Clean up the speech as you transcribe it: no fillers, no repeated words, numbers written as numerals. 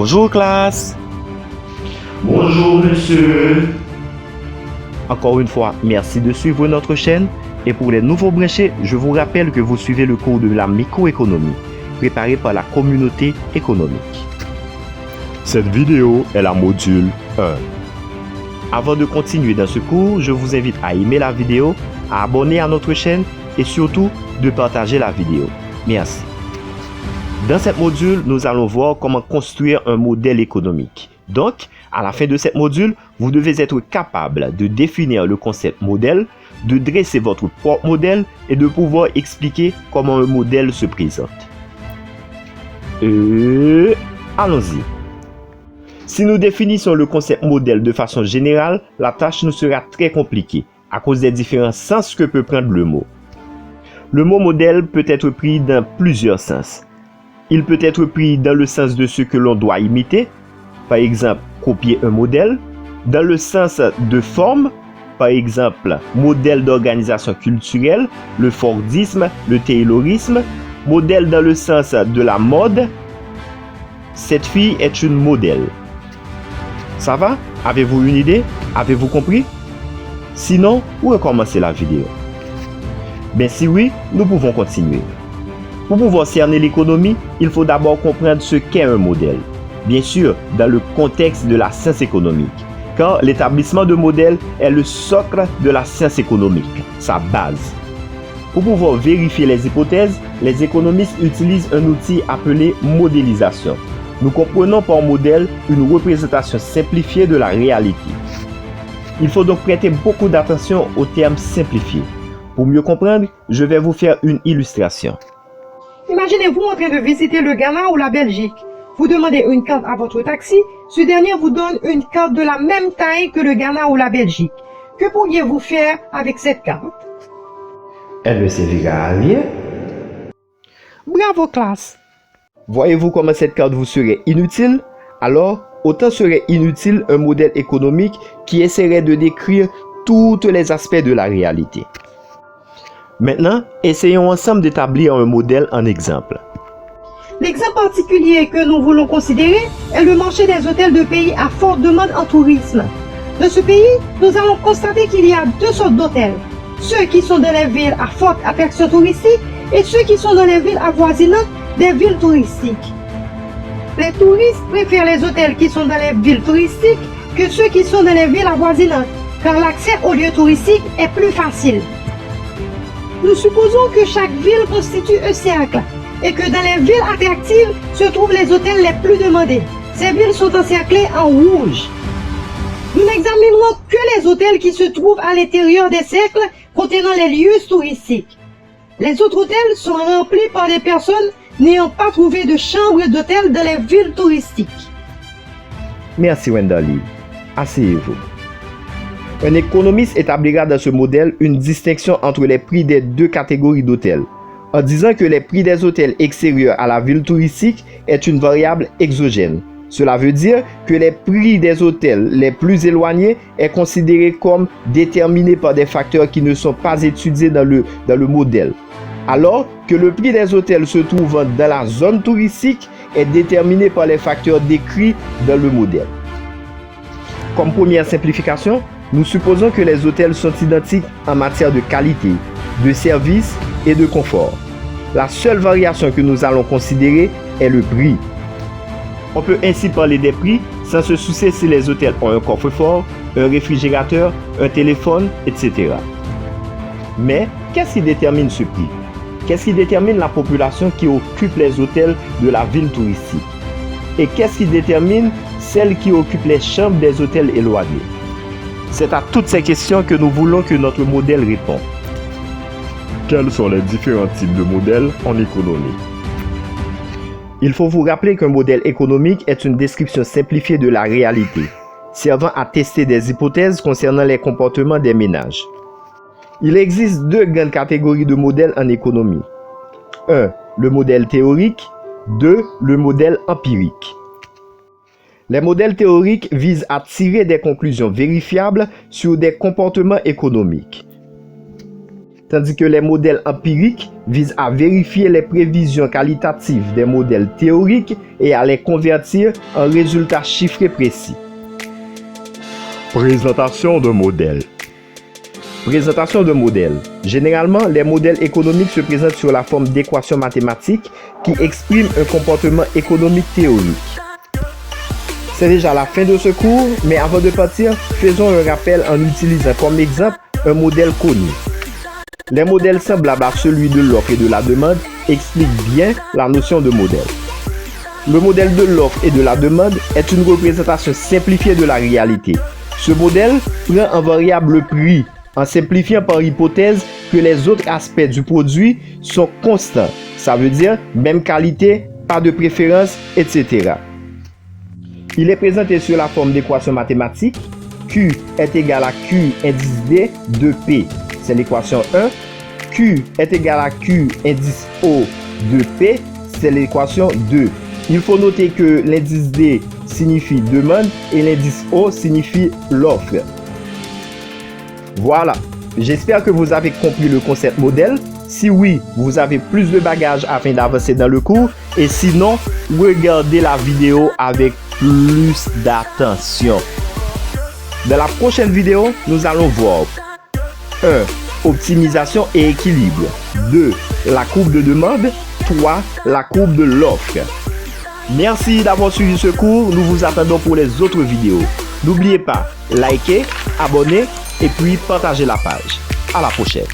Bonjour classe. Bonjour monsieur. Encore une fois, merci de suivre notre chaîne. Et pour les nouveaux branchés, je vous rappelle que vous suivez le cours de la microéconomie, préparé par la communauté économique. Cette vidéo est la module 1. Avant de continuer dans ce cours, je vous invite à aimer la vidéo, à abonner à notre chaîne et surtout de partager la vidéo. Merci. Dans cette module, nous allons voir comment construire un modèle économique. Donc, à la fin de cette module, vous devez être capable de définir le concept modèle, de dresser votre propre modèle et de pouvoir expliquer comment un modèle se présente. Allons-y. Si nous définissons le concept modèle de façon générale, la tâche nous sera très compliquée à cause des différents sens que peut prendre le mot. Le mot modèle peut être pris dans plusieurs sens. Il peut être pris dans le sens de ce que l'on doit imiter, par exemple copier un modèle, dans le sens de forme, par exemple modèle d'organisation culturelle, le Fordisme, le Taylorisme, modèle dans le sens de la mode. Cette fille est une modèle. Ça va? Avez-vous une idée? Avez-vous compris? Sinon, où recommencer la vidéo? Ben si oui, nous pouvons continuer. Pour pouvoir cerner l'économie, il faut d'abord comprendre ce qu'est un modèle. Bien sûr, dans le contexte de la science économique, car l'établissement de modèles est le socle de la science économique, sa base. Pour pouvoir vérifier les hypothèses, les économistes utilisent un outil appelé modélisation. Nous comprenons par modèle une représentation simplifiée de la réalité. Il faut donc prêter beaucoup d'attention aux termes simplifiés. Pour mieux comprendre, je vais vous faire une illustration. Imaginez-vous en train de visiter le Ghana ou la Belgique. Vous demandez une carte à votre taxi, ce dernier vous donne une carte de la même taille que le Ghana ou la Belgique. Que pourriez-vous faire avec cette carte? Elle ne servira à rien. Bravo classe! Voyez-vous comment cette carte vous serait inutile? Alors, autant serait inutile un modèle économique qui essaierait de décrire tous les aspects de la réalité. Maintenant, essayons ensemble d'établir un modèle en exemple. L'exemple particulier que nous voulons considérer est le marché des hôtels de pays à forte demande en tourisme. Dans ce pays, nous allons constater qu'il y a deux sortes d'hôtels. Ceux qui sont dans les villes à forte attraction touristique et ceux qui sont dans les villes avoisinantes des villes touristiques. Les touristes préfèrent les hôtels qui sont dans les villes touristiques que ceux qui sont dans les villes avoisinantes, car l'accès aux lieux touristiques est plus facile. Nous supposons que chaque ville constitue un cercle et que dans les villes attractives se trouvent les hôtels les plus demandés. Ces villes sont encerclées en rouge. Nous n'examinerons que les hôtels qui se trouvent à l'intérieur des cercles contenant les lieux touristiques. Les autres hôtels sont remplis par des personnes n'ayant pas trouvé de chambre d'hôtel dans les villes touristiques. Merci Wendali. Asseyez-vous. Un économiste établira dans ce modèle une distinction entre les prix des deux catégories d'hôtels, en disant que les prix des hôtels extérieurs à la ville touristique est une variable exogène. Cela veut dire que les prix des hôtels les plus éloignés est considéré comme déterminé par des facteurs qui ne sont pas étudiés dans le modèle, alors que le prix des hôtels se trouvant dans la zone touristique est déterminé par les facteurs décrits dans le modèle. Comme première simplification, nous supposons que les hôtels sont identiques en matière de qualité, de service et de confort. La seule variation que nous allons considérer est le prix. On peut ainsi parler des prix sans se soucier si les hôtels ont un coffre-fort, un réfrigérateur, un téléphone, etc. Mais qu'est-ce qui détermine ce prix? Qu'est-ce qui détermine la population qui occupe les hôtels de la ville touristique? Et qu'est-ce qui détermine celle qui occupe les chambres des hôtels éloignés? C'est à toutes ces questions que nous voulons que notre modèle réponde. Quels sont les différents types de modèles en économie? Il faut vous rappeler qu'un modèle économique est une description simplifiée de la réalité, servant à tester des hypothèses concernant les comportements des ménages. Il existe deux grandes catégories de modèles en économie. 1. Le modèle théorique. 2. Le modèle empirique. Les modèles théoriques visent à tirer des conclusions vérifiables sur des comportements économiques. tandis que les modèles empiriques visent à vérifier les prévisions qualitatives des modèles théoriques et à les convertir en résultats chiffrés précis. Présentation de modèles. Présentation de modèles. Généralement, les modèles économiques se présentent sous la forme d'équations mathématiques qui expriment un comportement économique théorique. C'est déjà la fin de ce cours, mais avant de partir, faisons un rappel en utilisant comme exemple un modèle connu. Les modèles semblables à celui de l'offre et de la demande expliquent bien la notion de modèle. Le modèle de l'offre et de la demande est une représentation simplifiée de la réalité. Ce modèle prend en variable prix en simplifiant par hypothèse que les autres aspects du produit sont constants. Ça veut dire même qualité, pas de préférence, etc. Il est présenté sous la forme d'équation mathématique. Q est égal à Q indice D de P. C'est l'équation 1. Q est égal à Q indice O de P. C'est l'équation 2. Il faut noter que l'indice D signifie demande et l'indice O signifie l'offre. Voilà, j'espère que vous avez compris le concept modèle. Si oui, vous avez plus de bagages afin d'avancer dans le cours. Et sinon, regardez la vidéo avec plus d'attention. Dans la prochaine vidéo, nous allons voir 1. Optimisation et équilibre. 2. La courbe de demande. 3. La courbe de l'offre. Merci d'avoir suivi ce cours. Nous vous attendons pour les autres vidéos. N'oubliez pas, likez, abonnez et puis partagez la page. À la prochaine.